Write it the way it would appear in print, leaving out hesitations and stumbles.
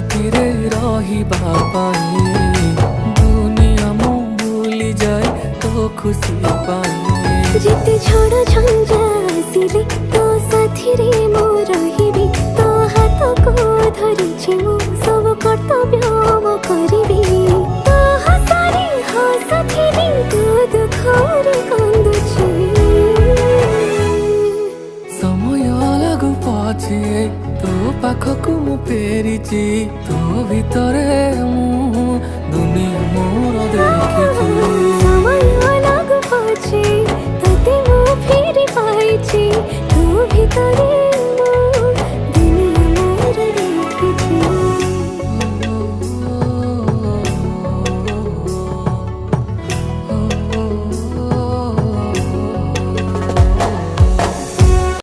साथिरे रहिबा पाई दुनिया मु भूली जाए तो खुशी पाई जिते झड़ झंझा आसिले तो साथिरे मु रहिबी तो हाथ को धरिछि मु सब कर्तव्य मु करिबी तो हसारे हसथिबी तो दुखरे कांदुछि समय लागू पछे तो पाखकु मु फेरिछि तो भितरे मु दुनिया मोर देखिछि।